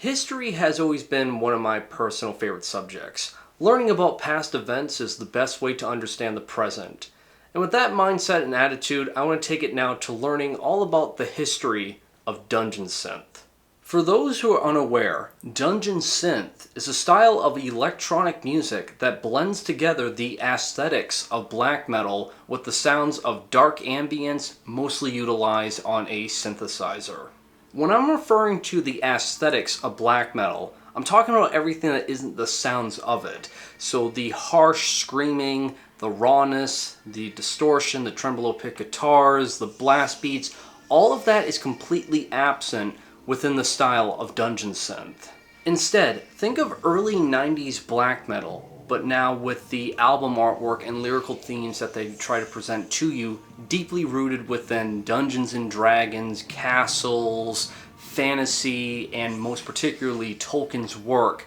History has always been one of my personal favorite subjects. Learning about past events is the best way to understand the present. And with that mindset and attitude, I want to take it now to learning all about the history of Dungeon Synth. For those who are unaware, Dungeon Synth is a style of electronic music that blends together the aesthetics of black metal with the sounds of dark ambience mostly utilized on a synthesizer. When I'm referring to the aesthetics of black metal, I'm talking about everything that isn't the sounds of it. So the harsh screaming, the rawness, the distortion, the tremolo pick guitars, the blast beats, all of that is completely absent within the style of Dungeon Synth. Instead, think of early 90s black metal, but now with the album artwork and lyrical themes that they try to present to you, deeply rooted within Dungeons and Dragons, castles, fantasy, and most particularly Tolkien's work.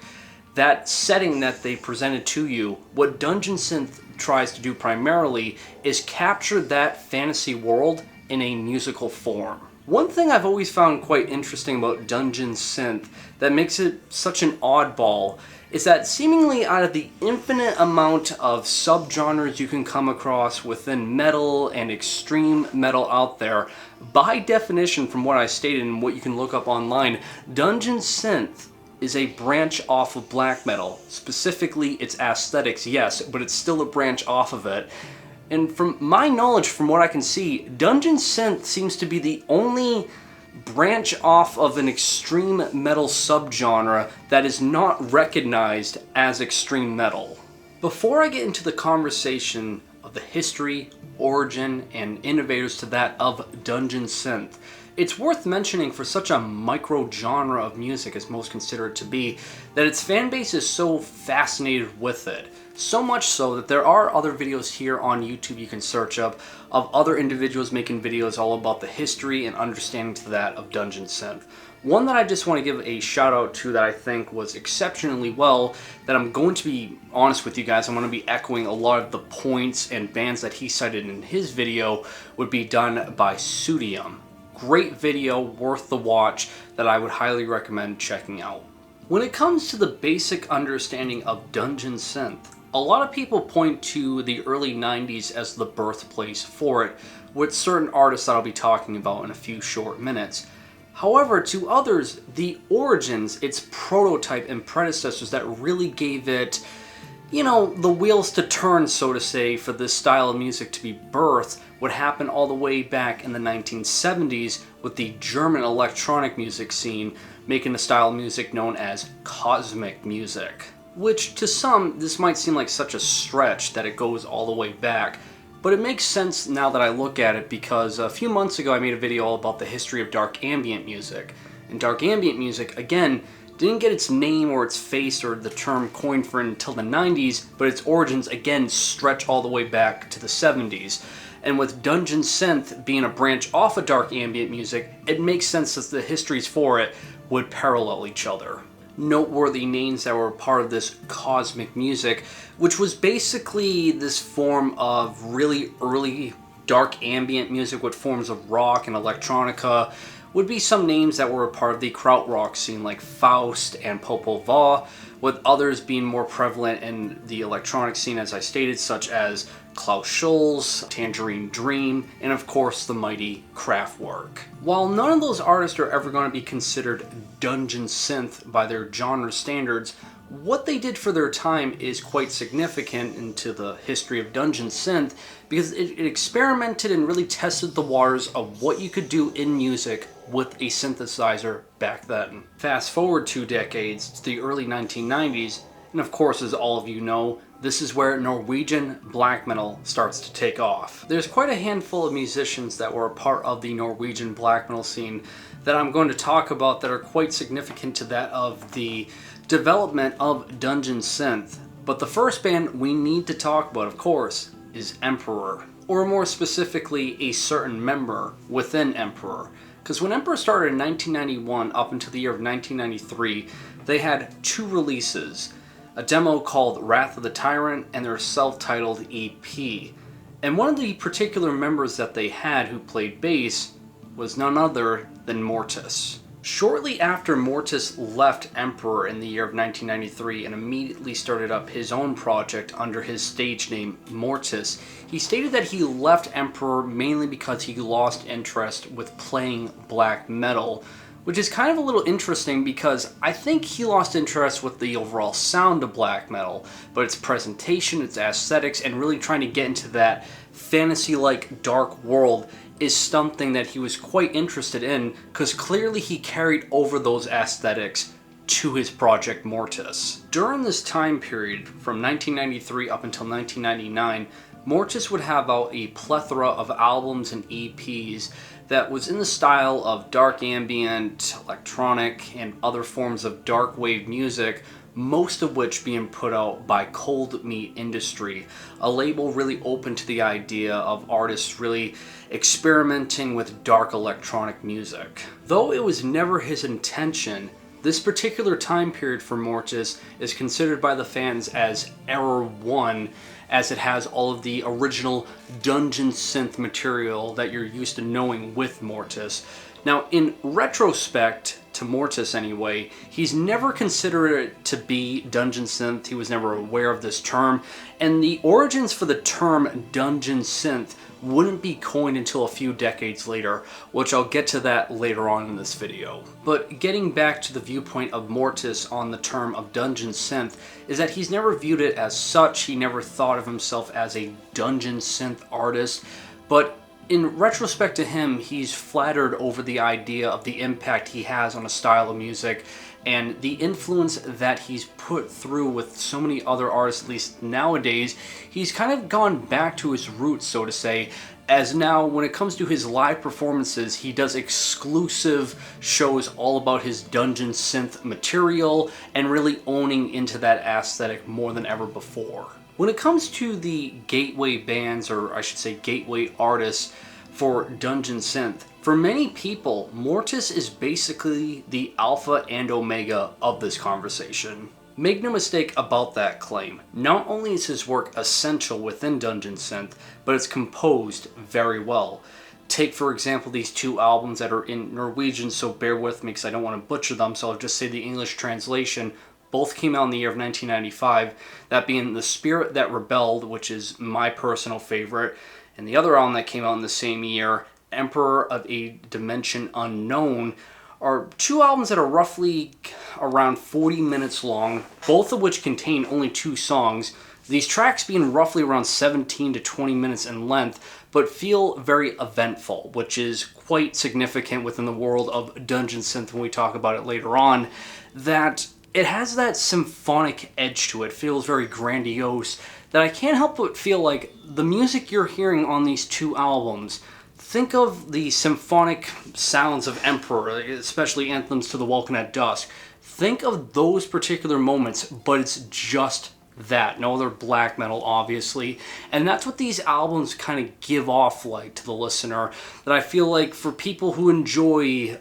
That setting that they presented to you, what Dungeon Synth tries to do primarily is capture that fantasy world in a musical form. One thing I've always found quite interesting about Dungeon Synth that makes it such an oddball is that seemingly out of the infinite amount of subgenres you can come across within metal and extreme metal out there, by definition from what I stated and what you can look up online, Dungeon Synth is a branch off of black metal. Specifically its aesthetics, yes, but it's still a branch off of it. And from my knowledge, from what I can see, Dungeon Synth seems to be the only branch off of an extreme metal subgenre that is not recognized as extreme metal. Before I get into the conversation of the history, origin, and innovators to that of Dungeon Synth, it's worth mentioning for such a micro-genre of music as most consider it to be, that its fan base is so fascinated with it. So much so that there are other videos here on YouTube you can search up of other individuals making videos all about the history and understanding to that of Dungeon Synth. One that I just want to give a shout out to that I think was exceptionally well, that I'm going to be honest with you guys, I'm going to be echoing a lot of the points and bands that he cited in his video, would be done by Sudium. Great video, worth the watch, that I would highly recommend checking out. When it comes to the basic understanding of Dungeon Synth, a lot of people point to the early 90s as the birthplace for it, with certain artists that I'll be talking about in a few short minutes. However, to others, the origins, its prototype and predecessors that really gave it, the wheels to turn, so to say, for this style of music to be birthed, would happen all the way back in the 1970s with the German electronic music scene making a style of music known as cosmic music. Which, to some, this might seem like such a stretch that it goes all the way back, but it makes sense now that I look at it because a few months ago I made a video all about the history of dark ambient music. And dark ambient music, again, didn't get its name or its face or the term coined for it until the 90s, but its origins, again, stretch all the way back to the 70s. And with Dungeon Synth being a branch off of dark ambient music, it makes sense that the histories for it would parallel each other. Noteworthy names that were part of this cosmic music, which was basically this form of really early dark ambient music with forms of rock and electronica, would be some names that were a part of the krautrock scene like Faust and Popol Vuh, with others being more prevalent in the electronic scene, as I stated, such as Klaus Schulze, Tangerine Dream, and of course the mighty Kraftwerk. While none of those artists are ever going to be considered Dungeon Synth by their genre standards, what they did for their time is quite significant into the history of Dungeon Synth because it experimented and really tested the waters of what you could do in music with a synthesizer back then. Fast forward 2 decades to the early 1990s, and of course, as all of you know, this is where Norwegian black metal starts to take off. There's quite a handful of musicians that were a part of the Norwegian black metal scene that I'm going to talk about that are quite significant to that of the development of Dungeon Synth. But the first band we need to talk about, of course, is Emperor. Or more specifically, a certain member within Emperor. Because when Emperor started in 1991 up until the year of 1993, they had 2 releases. A demo called Wrath of the Tyrant and their self-titled EP. And one of the particular members that they had who played bass was none other than Mortiis. Shortly after Mortiis left Emperor in the year of 1993 and immediately started up his own project under his stage name Mortiis, he stated that he left Emperor mainly because he lost interest with playing black metal, which is kind of a little interesting because I think he lost interest with the overall sound of black metal, but its presentation, its aesthetics, and really trying to get into that fantasy-like dark world is something that he was quite interested in, because clearly he carried over those aesthetics to his project Mortiis. During this time period, from 1993 up until 1999, Mortiis would have out a plethora of albums and EPs that was in the style of dark ambient, electronic, and other forms of dark wave music, most of which being put out by Cold Meat Industry, a label really open to the idea of artists really experimenting with dark electronic music. Though it was never his intention, this particular time period for Mortiis is considered by the fans as Era 1, as it has all of the original dungeon synth material that you're used to knowing with Mortiis. Now, in retrospect to Mortiis anyway, he's never considered it to be dungeon synth. He was never aware of this term, and the origins for the term dungeon synth wouldn't be coined until a few decades later, which I'll get to that later on in this video. But getting back to the viewpoint of Mortiis on the term of dungeon synth is that he's never viewed it as such. He never thought of himself as a dungeon synth artist, but in retrospect to him, he's flattered over the idea of the impact he has on a style of music and the influence that he's put through with so many other artists, at least nowadays. He's kind of gone back to his roots, so to say, as now when it comes to his live performances, he does exclusive shows all about his dungeon synth material and really owning into that aesthetic more than ever before. When it comes to the gateway bands, or I should say gateway artists for dungeon synth, for many people, Mortiis is basically the alpha and omega of this conversation. Make no mistake about that claim. Not only is his work essential within dungeon synth, but it's composed very well. Take, for example, these two albums that are in Norwegian, so bear with me because I don't want to butcher them, so I'll just say the English translation. Both came out in the year of 1995, that being The Spirit That Rebelled, which is my personal favorite, and the other album that came out in the same year, Emperor of a Dimension Unknown, are two albums that are roughly around 40 minutes long, both of which contain only 2 songs, these tracks being roughly around 17 to 20 minutes in length, but feel very eventful, which is quite significant within the world of dungeon synth when we talk about it later on, that it has that symphonic edge to it. It feels very grandiose, that I can't help but feel like the music you're hearing on these 2 albums, think of the symphonic sounds of Emperor, especially anthems to the Welcome at Dusk. Think of those particular moments, but it's just that. No other black metal, obviously. And that's what these albums kind of give off like to the listener, that I feel like for people who enjoy,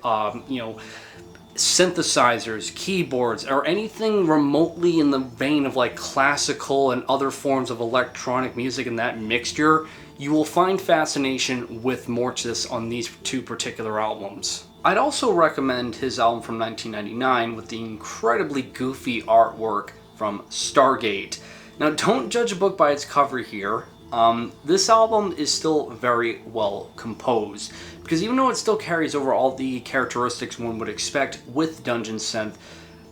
synthesizers, keyboards, or anything remotely in the vein of like classical and other forms of electronic music and that mixture, you will find fascination with Mortiis on these 2 particular albums. I'd also recommend his album from 1999 with the incredibly goofy artwork from Stargate. Now, don't judge a book by its cover here. This album is still very well composed, because even though it still carries over all the characteristics one would expect with dungeon synth,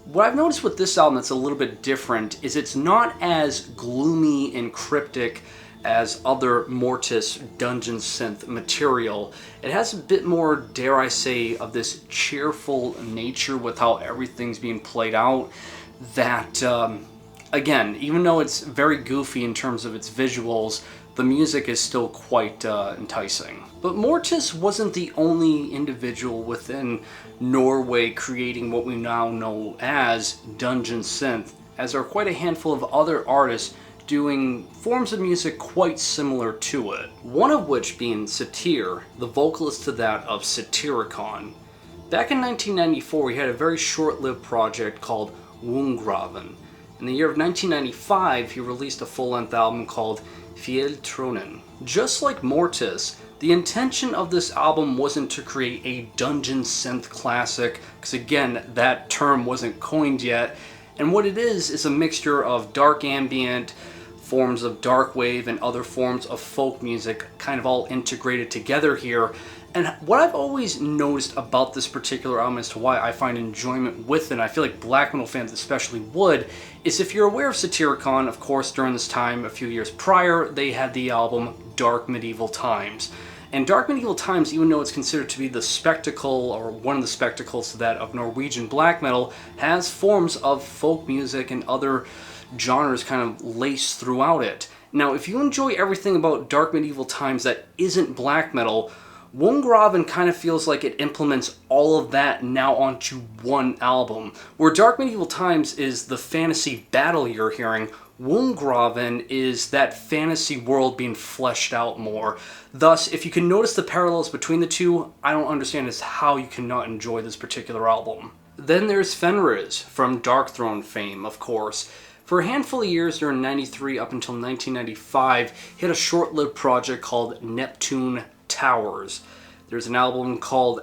what I've noticed with this album that's a little bit different is it's not as gloomy and cryptic as other Mortiis dungeon synth material. It has a bit more, dare I say, of this cheerful nature with how everything's being played out, that again, even though it's very goofy in terms of its visuals, the music is still quite enticing. But Mortiis wasn't the only individual within Norway creating what we now know as dungeon synth, as there are quite a handful of other artists doing forms of music quite similar to it. One of which being Satyr, the vocalist to that of Satyricon. Back in 1994, he had a very short-lived project called Wongraven. In the year of 1995, he released a full-length album called Fjelltronen. Just like Mortiis, The intention of this album wasn't to create a dungeon synth classic, because again, that term wasn't coined yet, and what it is a mixture of dark ambient, forms of dark wave, and other forms of folk music kind of all integrated together here. And what I've always noticed about this particular album as to why I find enjoyment with it, and I feel like black metal fans especially would, is if you're aware of Satyricon, of course during this time, a few years prior, they had the album Dark Medieval Times. And Dark Medieval Times, even though it's considered to be the spectacle, or one of the spectacles to that of Norwegian black metal, has forms of folk music and other genres kind of laced throughout it. Now, if you enjoy everything about Dark Medieval Times that isn't black metal, Wongraven kind of feels like it implements all of that now onto one album. Where Dark Medieval Times is the fantasy battle you're hearing, Wongraven is that fantasy world being fleshed out more. Thus, if you can notice the parallels between the two, I don't understand as how you cannot enjoy this particular album. Then there's Fenris, from Darkthrone fame, of course. For a handful of years during 93 up until 1995, he had a short-lived project called Neptune Towers. There's an album called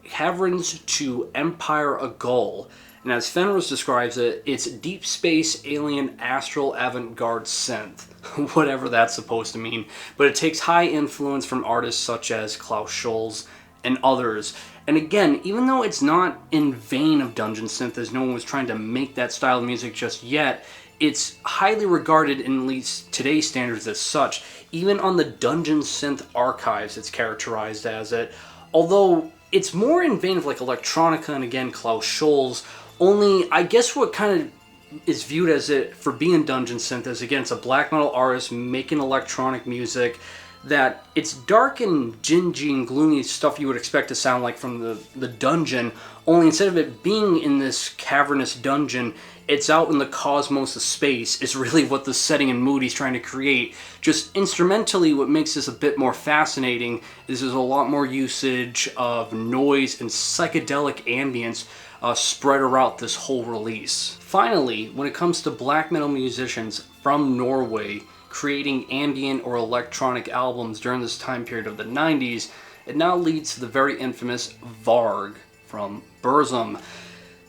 Caverns to Empire a Gull. And as Fenris describes it, it's deep space, alien, astral, avant-garde synth. Whatever that's supposed to mean. But it takes high influence from artists such as Klaus Scholz and others. And again, even though it's not in vain of dungeon synth, as no one was trying to make that style of music just yet, it's highly regarded, in at least today's standards, as such. Even on the Dungeon Synth archives, it's characterized as it. Although it's more in vain of like electronica and again Klaus Scholz. Only I guess what kind of is viewed as it for being Dungeon Synth is again it's a black metal artist making electronic music. That it's dark and gingy and gloomy stuff you would expect to sound like from the dungeon, only instead of it being in this cavernous dungeon, it's out in the cosmos of space is really what the setting and mood he's trying to create. Just instrumentally, what makes this a bit more fascinating is there's a lot more usage of noise and psychedelic ambience spread around this whole release. Finally, when it comes to black metal musicians from Norway, creating ambient or electronic albums during this time period of the 90s, it now leads to the very infamous Varg from Burzum.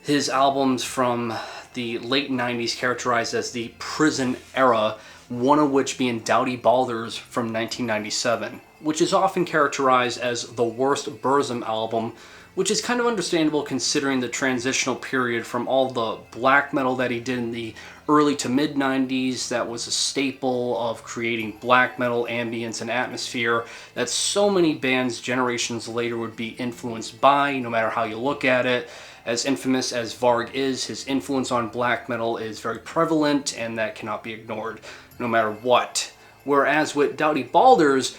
His albums from the late 90s characterized as the prison era, one of which being Doughty Balders from 1997, which is often characterized as the worst Burzum album, which is kind of understandable considering the transitional period from all the black metal that he did in the early to mid 90s that was a staple of creating black metal ambience and atmosphere that so many bands generations later would be influenced by, no matter how you look at it. As infamous as Varg is, his influence on black metal is very prevalent and that cannot be ignored no matter what. Whereas with Doughty Balders,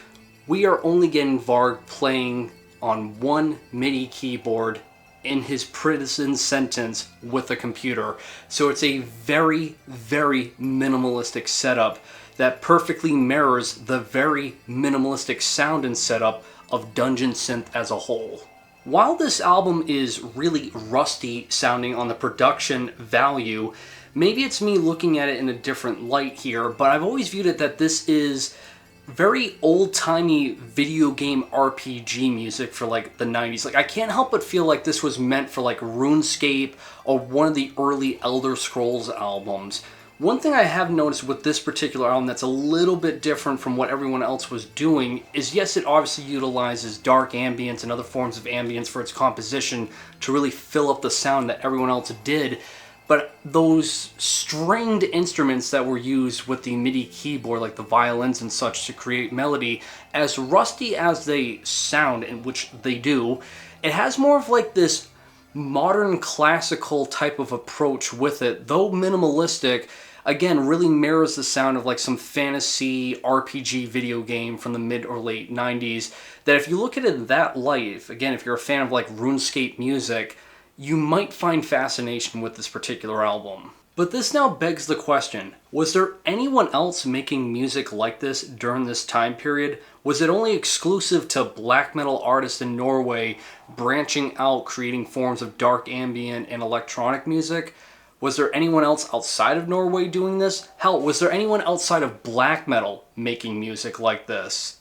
we are only getting Varg playing on one MIDI keyboard in his prison sentence with a computer. So it's a very, very minimalistic setup that perfectly mirrors the very minimalistic sound and setup of Dungeon Synth as a whole. While this album is really rusty sounding on the production value, maybe it's me looking at it in a different light here, but I've always viewed it that this is very old-timey video game RPG music for like the 90s. Like I can't help but feel like this was meant for like RuneScape or one of the early Elder Scrolls albums. One thing I have noticed with this particular album that's a little bit different from what everyone else was doing is, yes, it obviously utilizes dark ambience and other forms of ambience for its composition to really fill up the sound that everyone else did. But those stringed instruments that were used with the MIDI keyboard, like the violins and such, to create melody, as rusty as they sound, and which they do, it has more of like this modern classical type of approach with it, though minimalistic. Again, really mirrors the sound of like some fantasy RPG video game from the mid or late 90s, that if you look at it in that light, again, if you're a fan of like RuneScape music, you might find fascination with this particular album. But this now begs the question, was there anyone else making music like this during this time period? Was it only exclusive to black metal artists in Norway branching out, creating forms of dark ambient and electronic music? Was there anyone else outside of Norway doing this? Hell, was there anyone outside of black metal making music like this?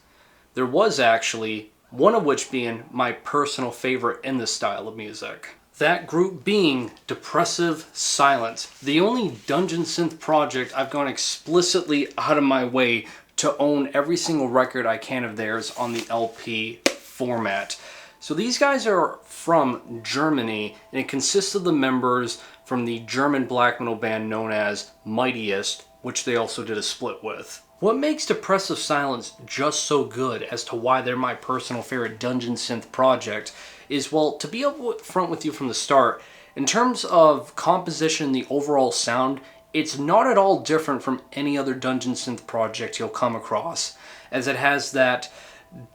There was actually, one of which being my personal favorite in this style of music. That group being Depressive Silence, the only dungeon synth project I've gone explicitly out of my way to own every single record I can of theirs on the LP format. So these guys are from Germany, and it consists of the members from the German black metal band known as Mortiis, which they also did a split with. What makes Depressive Silence just so good as to why they're my personal favorite dungeon synth project is, well, to be upfront with you from the start, in terms of composition, the overall sound, it's not at all different from any other dungeon synth project you'll come across, as it has that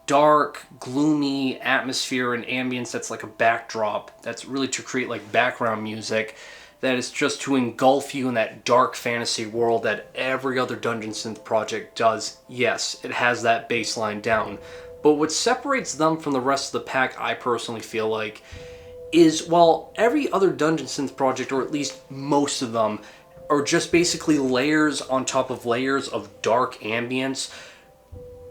dark, gloomy atmosphere and ambience that's like a backdrop that's really to create like background music that is just to engulf you in that dark fantasy world that every other dungeon synth project does. Yes, it has that bass line down, but what separates them from the rest of the pack, I personally feel like, is while every other dungeon synth project, or at least most of them, are just basically layers on top of layers of dark ambience,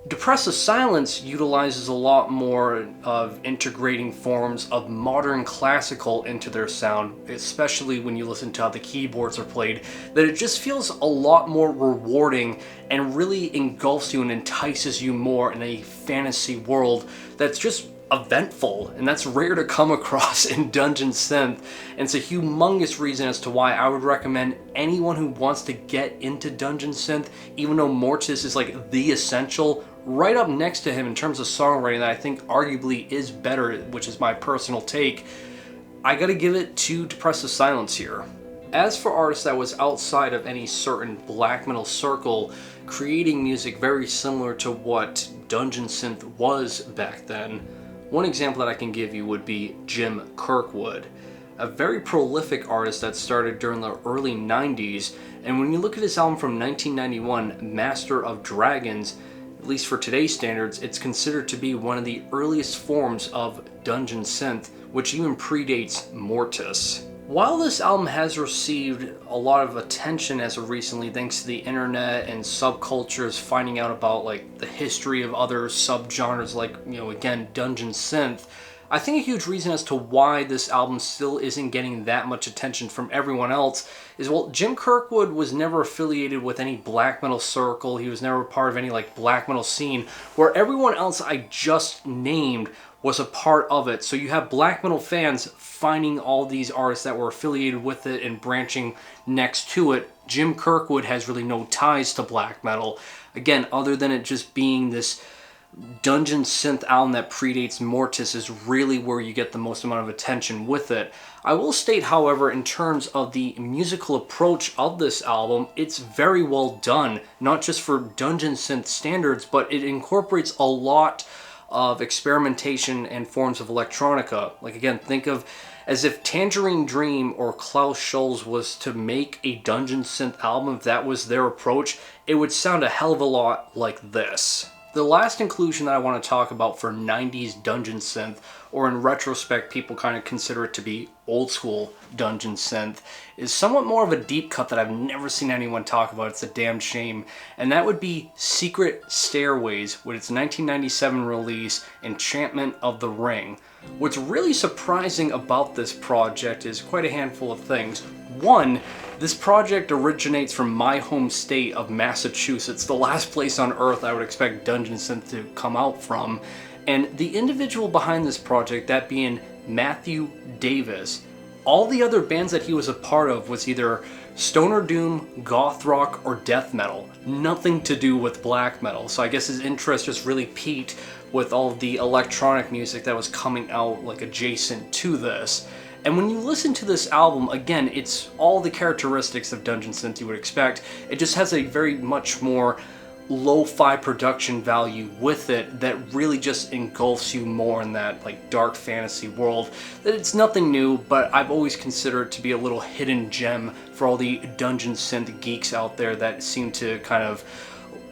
Depressive Silence utilizes a lot more of integrating forms of modern classical into their sound, especially when you listen to how the keyboards are played, that it just feels a lot more rewarding and really engulfs you and entices you more in a fantasy world that's just eventful, and that's rare to come across in dungeon synth, and it's a humongous reason as to why I would recommend anyone who wants to get into dungeon synth, even though Mortiis is like the essential, right up next to him in terms of songwriting that I think arguably is better, which is my personal take, I gotta give it to Depressive Silence here. As for artists that was outside of any certain black metal circle, creating music very similar to what dungeon synth was back then, one example that I can give you would be Jim Kirkwood, a very prolific artist that started during the early 90s, and when you look at his album from 1991, Master of Dragons, at least for today's standards, it's considered to be one of the earliest forms of dungeon synth, which even predates Mortiis. While this album has received a lot of attention as of recently thanks to the internet and subcultures finding out about like the history of other subgenres like, again, dungeon synth, I think a huge reason as to why this album still isn't getting that much attention from everyone else is, well, Jim Kirkwood was never affiliated with any black metal circle. He was never part of any like black metal scene, where everyone else I just named was a part of it. So you have black metal fans finding all these artists that were affiliated with it and branching next to it. Jim Kirkwood has really no ties to black metal, again, other than it just being this dungeon synth album that predates Mortiis is really where you get the most amount of attention with it. I will state, however, in terms of the musical approach of this album, it's very well done, not just for dungeon synth standards, but it incorporates a lot of experimentation and forms of electronica. Like, again, think of as if Tangerine Dream or Klaus Schulze was to make a dungeon synth album, if that was their approach, it would sound a hell of a lot like this. The last inclusion that I want to talk about for 90s dungeon synth, or in retrospect people kind of consider it to be old school dungeon synth, is somewhat more of a deep cut that I've never seen anyone talk about. It's a damn shame. And that would be Secret Stairways with its 1997 release, Enchantment of the Ring. What's really surprising about this project is quite a handful of things. One, this project originates from my home state of Massachusetts, the last place on earth I would expect dungeon synth to come out from. And the individual behind this project, that being Matthew Davis, all the other bands that he was a part of was either stoner doom, goth rock, or death metal. Nothing to do with black metal. So I guess his interest just really peaked with all of the electronic music that was coming out like adjacent to this. And when you listen to this album, again, it's all the characteristics of dungeon synth you would expect. It just has a very much more lo-fi production value with it that really just engulfs you more in that like dark fantasy world. That it's nothing new, but I've always considered it to be a little hidden gem for all the dungeon synth geeks out there that seem to kind of,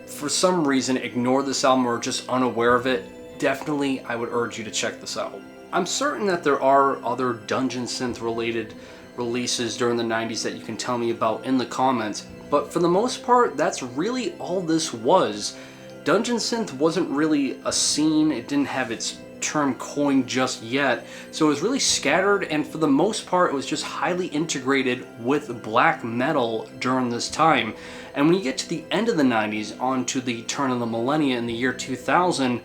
for some reason, ignore this album or are just unaware of it. Definitely, I would urge you to check this out. I'm certain that there are other dungeon synth related releases during the 90s that you can tell me about in the comments, but for the most part, that's really all this was. Dungeon synth wasn't really a scene, it didn't have its term coined just yet, so it was really scattered, and for the most part it was just highly integrated with black metal during this time. And when you get to the end of the 90s, on to the turn of the millennia in the year 2000,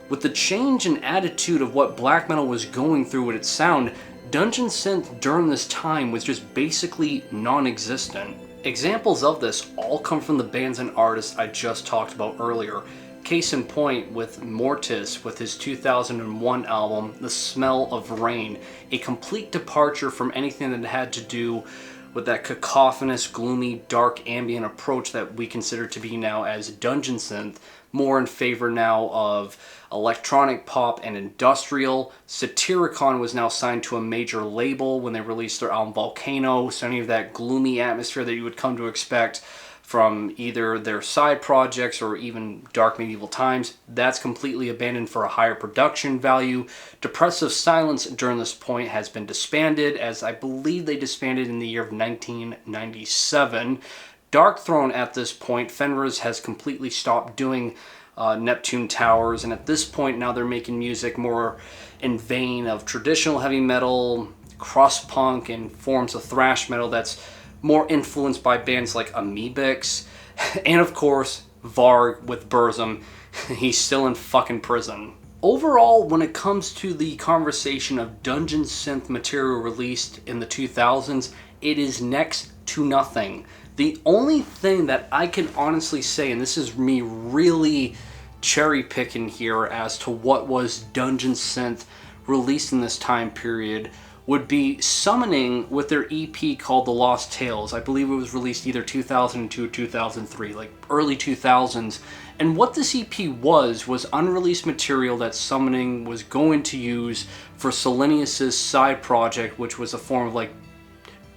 with the change in attitude of what black metal was going through with its sound, dungeon synth during this time was just basically non-existent. Examples of this all come from the bands and artists I just talked about earlier. Case in point with Mortiis with his 2001 album, The Smell of Rain, a complete departure from anything that had to do with that cacophonous, gloomy, dark ambient approach that we consider to be now as dungeon synth, more in favor now of electronic pop and industrial. Satyricon was now signed to a major label when they released their album Volcano, so any of that gloomy atmosphere that you would come to expect from either their side projects or even Dark Medieval Times, that's completely abandoned for a higher production value. Depressive Silence during this point has been disbanded, as I believe they disbanded in the year of 1997. Darkthrone at this point, Fenris has completely stopped doing Neptune Towers, and at this point now they're making music more in vein of traditional heavy metal, crust-punk, and forms of thrash metal that's more influenced by bands like Amoebics, and of course, Varg with Burzum. He's still in fucking prison. Overall, when it comes to the conversation of dungeon synth material released in the 2000s, it is next to nothing. The only thing that I can honestly say, and this is me really cherry picking here as to what was dungeon synth released in this time period, would be Summoning with their EP called The Lost Tales. I believe it was released either 2002 or 2003, like early 2000s. And what this EP was unreleased material that Summoning was going to use for Selenius's side project, which was a form of like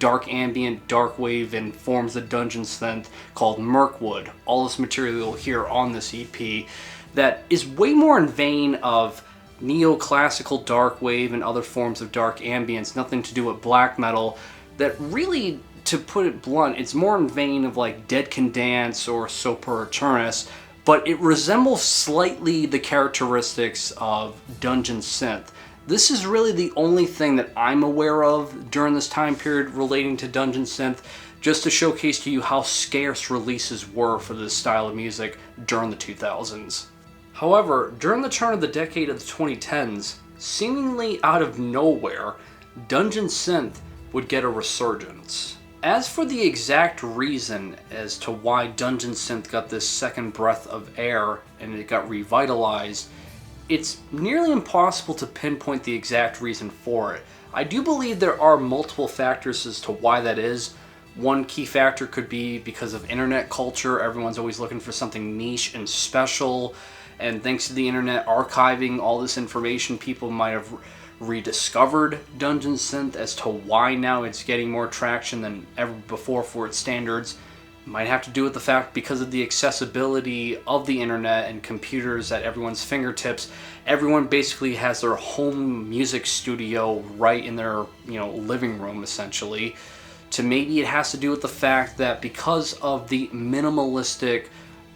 dark ambient, dark wave, and forms of dungeon synth called Mirkwood. All this material here on this EP that is way more in vein of neoclassical dark wave and other forms of dark ambience, nothing to do with black metal, that really, to put it blunt, it's more in vein of like Dead Can Dance or Sopor Eternus, but it resembles slightly the characteristics of dungeon synth. This is really the only thing that I'm aware of during this time period relating to dungeon synth, just to showcase to you how scarce releases were for this style of music during the 2000s. However, during the turn of the decade of the 2010s, seemingly out of nowhere, dungeon synth would get a resurgence. As for the exact reason as to why dungeon synth got this second breath of air and it got revitalized, it's nearly impossible to pinpoint the exact reason for it. I do believe there are multiple factors as to why that is. One key factor could be because of internet culture. Everyone's always looking for something niche and special. And thanks to the internet archiving all this information, people might have rediscovered dungeon synth as to why now it's getting more traction than ever before for its standards. Might have to do with the fact because of the accessibility of the internet and computers at everyone's fingertips. Everyone basically has their home music studio right in their, living room essentially. To maybe it has to do with the fact that because of the minimalistic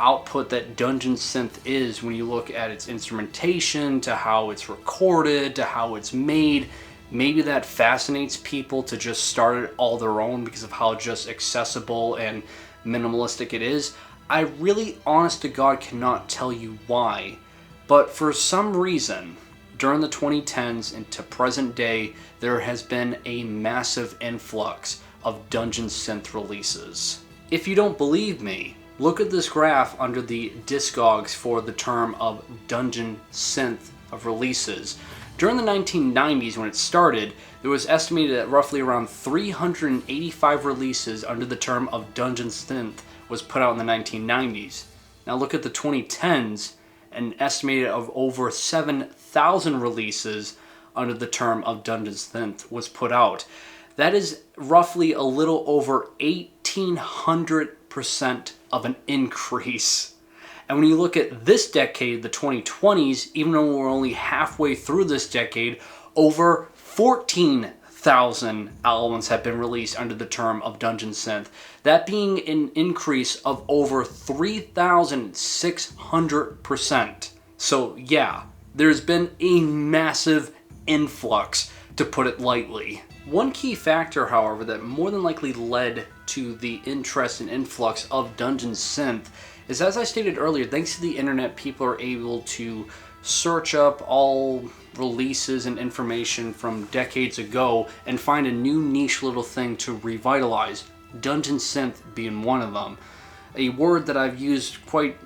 output that dungeon synth is, when you look at its instrumentation, to how it's recorded, to how it's made, maybe that fascinates people to just start it all their own because of how just accessible and minimalistic it is. I really, honest to God, cannot tell you why, but for some reason, during the 2010s into present day, there has been a massive influx of dungeon synth releases. If you don't believe me, look at this graph under the Discogs for the term of dungeon synth of releases. During the 1990s when it started, there was estimated that roughly around 385 releases under the term of dungeon synth was put out in the 1990s. Now look at the 2010s, an estimated of over 7,000 releases under the term of dungeon synth was put out. That is roughly a little over 1,800% of an increase. And when you look at this decade, the 2020s, even though we're only halfway through this decade, over 14,000 3,000 albums have been released under the term of Dungeon Synth. That being an increase of over 3,600%. So yeah, there's been a massive influx, to put it lightly. One key factor, however, that more than likely led to the interest and influx of Dungeon Synth is, as I stated earlier, thanks to the internet, people are able to search up all releases and information from decades ago and find a new niche little thing to revitalize, Dungeon Synth being one of them. A word that I've used quite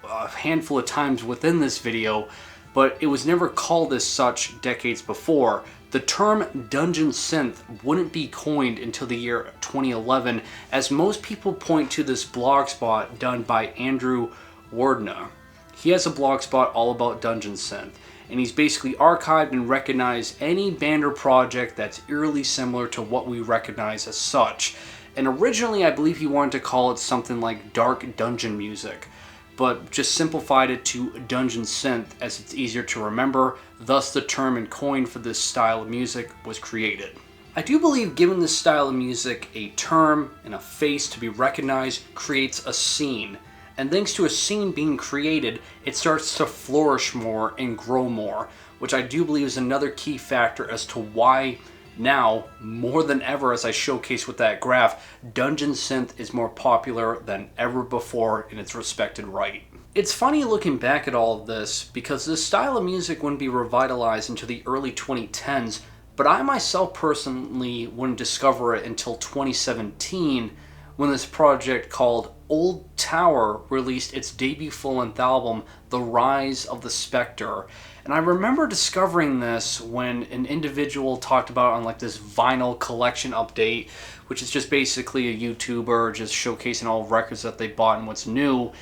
a handful of times within this video, but it was never called as such decades before. The term Dungeon Synth wouldn't be coined until the year 2011, as most people point to this blogspot done by Andrew Wardna. He has a blogspot all about Dungeon Synth, and he's basically archived and recognized any band or project that's eerily similar to what we recognize as such. And originally I believe he wanted to call it something like dark dungeon music, but just simplified it to Dungeon Synth as it's easier to remember, thus the term and coin for this style of music was created. I do believe giving this style of music a term and a face to be recognized creates a scene, and thanks to a scene being created, it starts to flourish more and grow more, which I do believe is another key factor as to why now, more than ever, as I showcase with that graph, Dungeon Synth is more popular than ever before in its respected right. It's funny looking back at all of this, because this style of music wouldn't be revitalized until the early 2010s, but I myself personally wouldn't discover it until 2017, when this project called Old Tower released its debut full-length album, The Rise of the Spectre. And I remember discovering this when an individual talked about it on like this vinyl collection update, which is just basically a YouTuber just showcasing all records that they bought and what's new,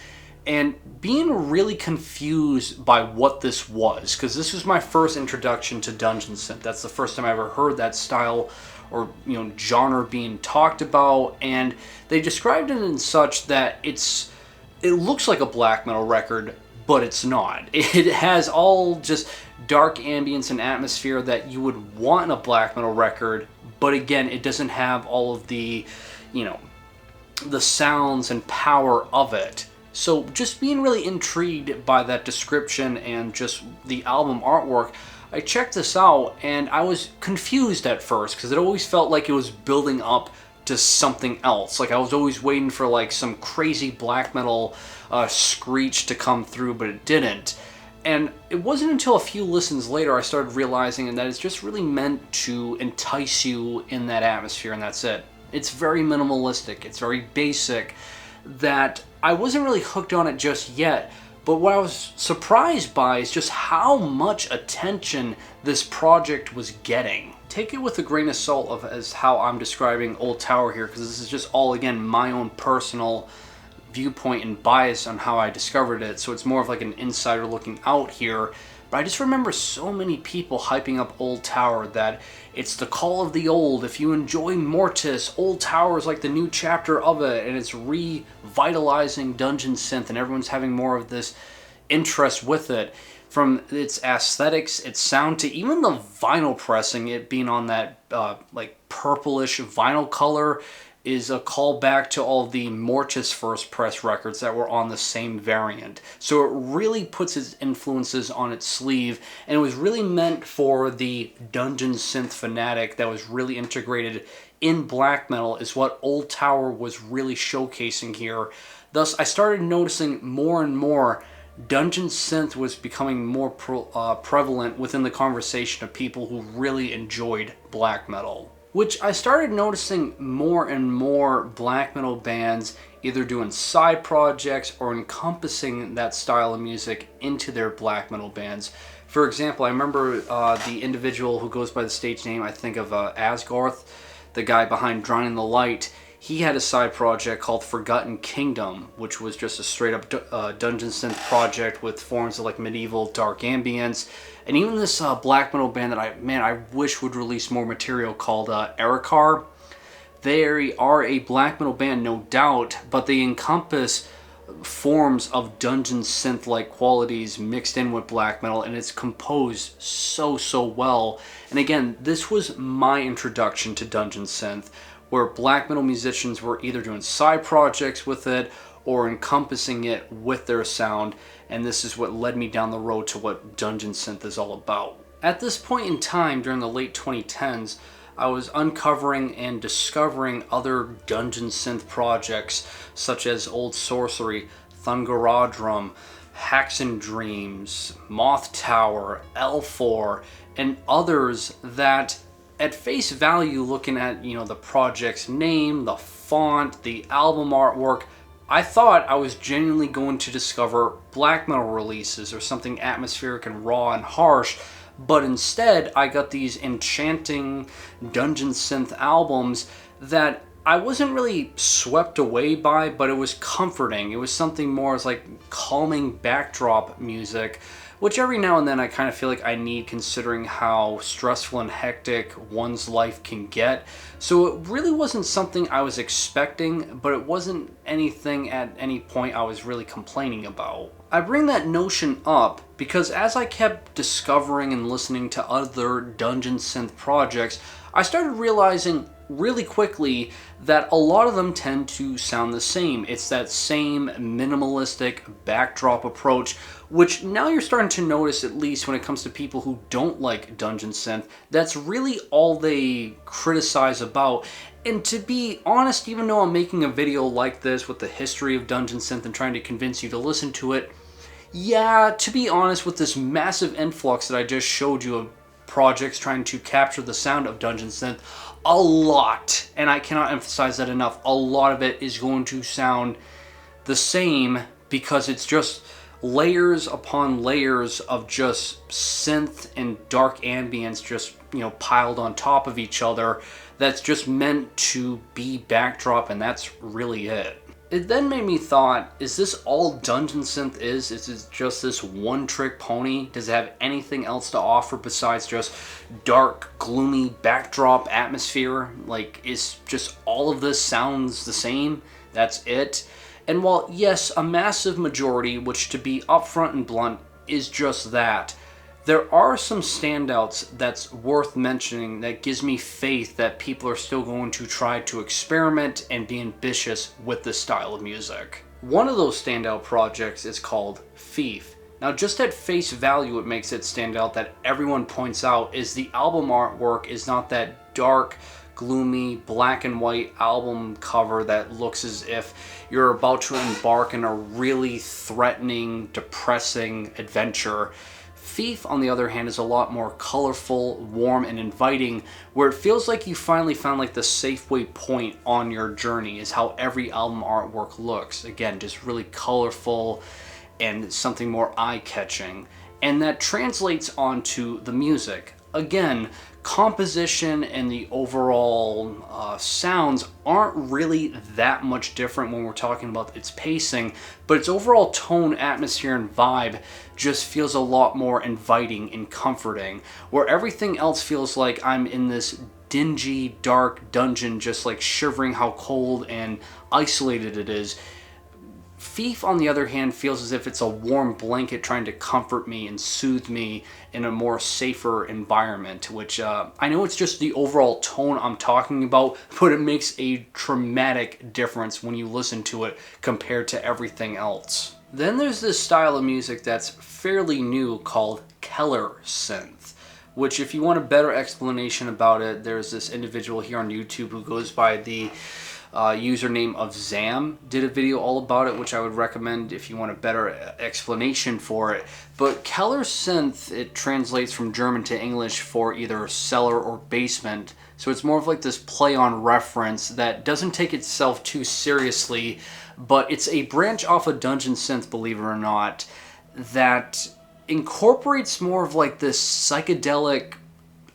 and being really confused by what this was, because this was my first introduction to Dungeon Synth. That's the first time I ever heard that style or genre being talked about, and they described it in such that it looks like a black metal record, but it's not. It has all just dark ambience and atmosphere that you would want in a black metal record, but again, it doesn't have all of the, the sounds and power of it. So just being really intrigued by that description and just the album artwork, I checked this out and I was confused at first because it always felt like it was building up to something else. Like I was always waiting for like some crazy black metal screech to come through, but it didn't. And it wasn't until a few listens later I started realizing that it's just really meant to entice you in that atmosphere, and that's it. It's very minimalistic, it's very basic, that I wasn't really hooked on it just yet. But what I was surprised by is just how much attention this project was getting. Take it with a grain of salt as how I'm describing Old Tower here, because this is just all, again, my own personal viewpoint and bias on how I discovered it, so it's more of like an insider looking out here. But I just remember so many people hyping up Old Tower that it's the call of the old. If you enjoy Mortiis, Old Tower is like the new chapter of it, and it's revitalizing Dungeon Synth, and everyone's having more of this interest with it. From its aesthetics, its sound, to even the vinyl pressing, it being on that like purplish vinyl color, is a callback to all the Mortiis first press records that were on the same variant. So it really puts its influences on its sleeve, and it was really meant for the Dungeon Synth fanatic that was really integrated in black metal, is what Old Tower was really showcasing here. Thus, I started noticing more and more Dungeon Synth was becoming more prevalent within the conversation of people who really enjoyed black metal. Which I started noticing more and more black metal bands either doing side projects or encompassing that style of music into their black metal bands. For example, I remember the individual who goes by the stage name, I think of Asgarth, the guy behind Drowning the Light. He had a side project called Forgotten Kingdom, which was just a straight up Dungeon Synth project with forms of like medieval dark ambience. And even this black metal band that I wish would release more material, called Erikar. They are a black metal band, no doubt, but they encompass forms of dungeon synth-like qualities mixed in with black metal, and it's composed so well. And again, this was my introduction to dungeon synth, where black metal musicians were either doing side projects with it or encompassing it with their sound, and this is what led me down the road to what dungeon synth is all about. At this point in time, during the late 2010s, I was uncovering and discovering other dungeon synth projects such as Old Sorcery, Thungaradrum, Hacks and Dreams, Moth Tower, L4, and others that at face value, looking at the project's name, the font, the album artwork, I thought I was genuinely going to discover black metal releases or something atmospheric and raw and harsh. But instead, I got these enchanting dungeon synth albums that I wasn't really swept away by, but it was comforting. It was something more as like calming backdrop music, which every now and then I kind of feel like I need, considering how stressful and hectic one's life can get. So it really wasn't something I was expecting, but it wasn't anything at any point I was really complaining about. I bring that notion up because as I kept discovering and listening to other dungeon synth projects, I started realizing really quickly that a lot of them tend to sound the same. It's that same minimalistic backdrop approach, which now you're starting to notice, at least when it comes to people who don't like dungeon synth, that's really all they criticize about. And to be honest, even though I'm making a video like this with the history of dungeon synth and trying to convince you to listen to it, yeah, to be honest, with this massive influx that I just showed you of projects trying to capture the sound of dungeon synth, a lot, and I cannot emphasize that enough, a lot of it is going to sound the same because it's just layers upon layers of just synth and dark ambience just piled on top of each other. That's just meant to be backdrop, and that's really it. It then made me thought, is this all dungeon synth is? Is it just this one-trick pony? Does it have anything else to offer besides just dark, gloomy backdrop atmosphere? Like, is just all of this sounds the same? That's it? And while, yes, a massive majority, which to be upfront and blunt, is just that, there are some standouts that's worth mentioning that gives me faith that people are still going to try to experiment and be ambitious with this style of music. One of those standout projects is called Fief. Now, just at face value, what makes it stand out that everyone points out is the album artwork is not that dark, gloomy, black and white album cover that looks as if you're about to embark on a really threatening, depressing adventure. Fief, on the other hand, is a lot more colorful, warm, and inviting, where it feels like you finally found like the Safeway point on your journey, is how every album artwork looks. Again, just really colorful and something more eye-catching. And that translates onto the music. Again, composition and the overall sounds aren't really that much different when we're talking about its pacing, but its overall tone, atmosphere, and vibe just feels a lot more inviting and comforting, where everything else feels like I'm in this dingy, dark dungeon, just like shivering how cold and isolated it is. Fief, on the other hand, feels as if it's a warm blanket trying to comfort me and soothe me in a more safer environment, which I know it's just the overall tone I'm talking about, but it makes a dramatic difference when you listen to it compared to everything else. Then there's this style of music that's fairly new called Keller Synth, which, if you want a better explanation about it, there's this individual here on YouTube who goes by the username of Zam, did a video all about it, which I would recommend if you want a better explanation for it. But Keller Synth, it translates from German to English for either cellar or basement, so it's more of like this play on reference that doesn't take itself too seriously, but it's a branch off of dungeon synth, believe it or not, that incorporates more of like this psychedelic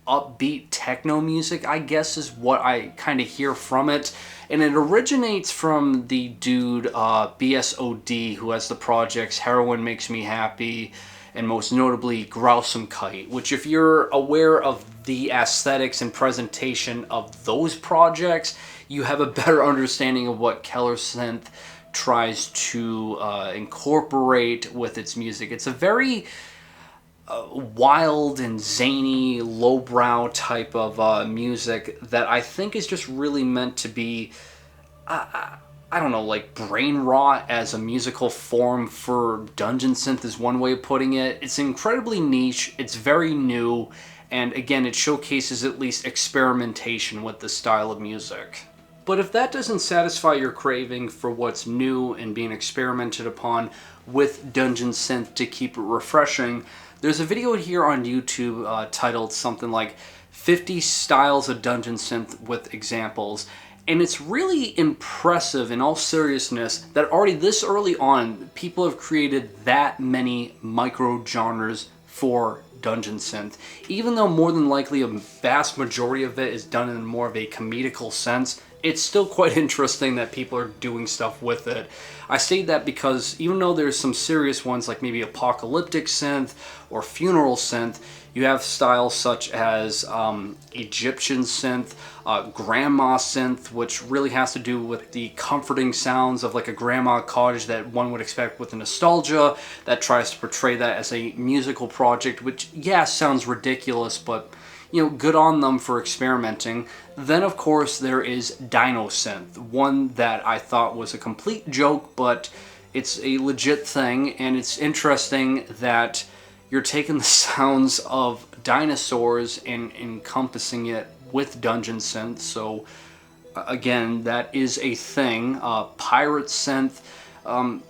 upbeat techno music, I guess, is what I kind of hear from it. And it originates from the dude BSOD, who has the projects Heroin Makes Me Happy, and most notably Growsome Kite, which, if you're aware of the aesthetics and presentation of those projects, you have a better understanding of what Keller Synth tries to incorporate with its music. It's a very wild and zany, lowbrow type of music that I think is just really meant to be, I don't know, like brain rot as a musical form for dungeon synth is one way of putting it. It's incredibly niche, it's very new, and again, it showcases at least experimentation with the style of music. But if that doesn't satisfy your craving for what's new and being experimented upon with dungeon synth to keep it refreshing, there's a video here on YouTube titled something like 50 Styles of Dungeon Synth with Examples. And it's really impressive, in all seriousness, that already this early on, people have created that many microgenres for dungeon synth. Even though more than likely a vast majority of it is done in more of a comedical sense, it's still quite interesting that people are doing stuff with it. I say that because even though there's some serious ones like maybe apocalyptic synth or funeral synth, you have styles such as Egyptian synth, grandma synth, which really has to do with the comforting sounds of like a grandma cottage that one would expect with a nostalgia, that tries to portray that as a musical project, which, yeah, sounds ridiculous, but you know, good on them for experimenting. Then, of course, there is Dino Synth, one that I thought was a complete joke, but it's a legit thing, and it's interesting that you're taking the sounds of dinosaurs and encompassing it with dungeon synth. So, again, that is a thing. Pirate synth.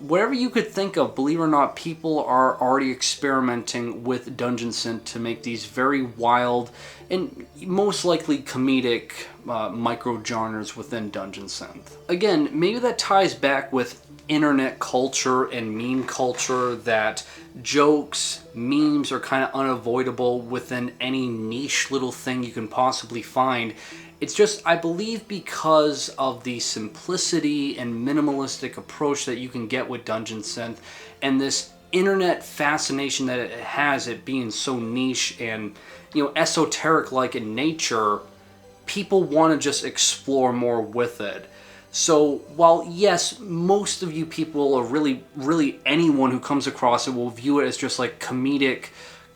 Whatever you could think of, believe it or not, people are already experimenting with dungeon synth to make these very wild and most likely comedic microgenres within dungeon synth. Again, maybe that ties back with internet culture and meme culture, that jokes, memes are kind of unavoidable within any niche little thing you can possibly find. It's just, I believe, because of the simplicity and minimalistic approach that you can get with dungeon synth, and this internet fascination that it has, it being so niche and, you know, esoteric-like in nature, people want to just explore more with it. So while, yes, most of you people, or really anyone who comes across it, will view it as just like comedic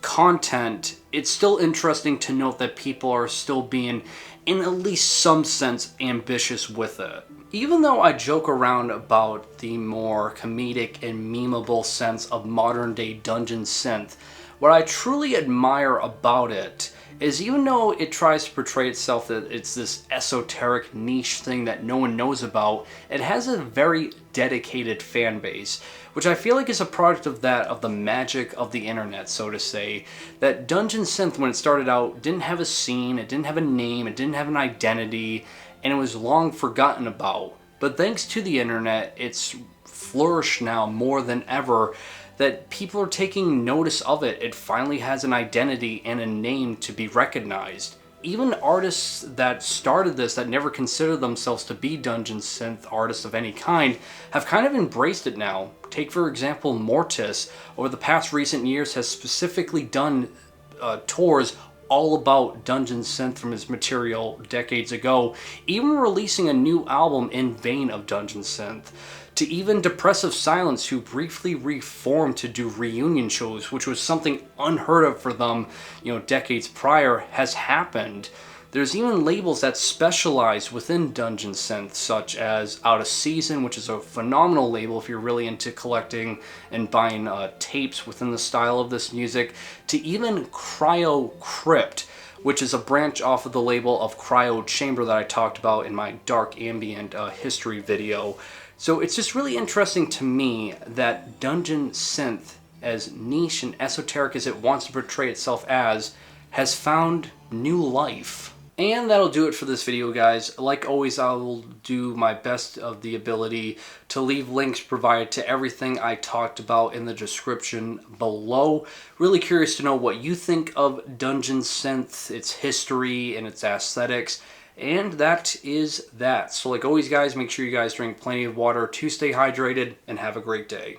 content, it's still interesting to note that people are still being, in at least some sense, ambitious with it. Even though I joke around about the more comedic and memeable sense of modern day dungeon synth, what I truly admire about it is, even though it tries to portray itself that it's this esoteric niche thing that no one knows about, it has a very dedicated fan base, which I feel like is a product of the magic of the internet, so to say. That dungeon synth, when it started out, didn't have a scene, it didn't have a name, it didn't have an identity, and it was long forgotten about. But thanks to the internet, it's flourished now more than ever, that people are taking notice of it. It finally has an identity and a name to be recognized. Even artists that started this, that never considered themselves to be dungeon synth artists of any kind, have kind of embraced it now. Take, for example, Mortiis, over the past recent years, has specifically done tours all about dungeon synth from his material decades ago, even releasing a new album in vein of dungeon synth. To even Depressive Silence, who briefly reformed to do reunion shows, which was something unheard of for them, you know, decades prior, has happened. There's even labels that specialize within dungeon synth, such as Out of Season, which is a phenomenal label if you're really into collecting and buying tapes within the style of this music, to even Cryo Crypt, which is a branch off of the label of Cryo Chamber that I talked about in my dark ambient history video. So it's just really interesting to me that dungeon synth, as niche and esoteric as it wants to portray itself as, has found new life. And that'll do it for this video, guys. Like always, I will do my best of the ability to leave links provided to everything I talked about in the description below. Really curious to know what you think of dungeon synth, its history, and its aesthetics. And that is that. So like always, guys, make sure you guys drink plenty of water to stay hydrated, and have a great day.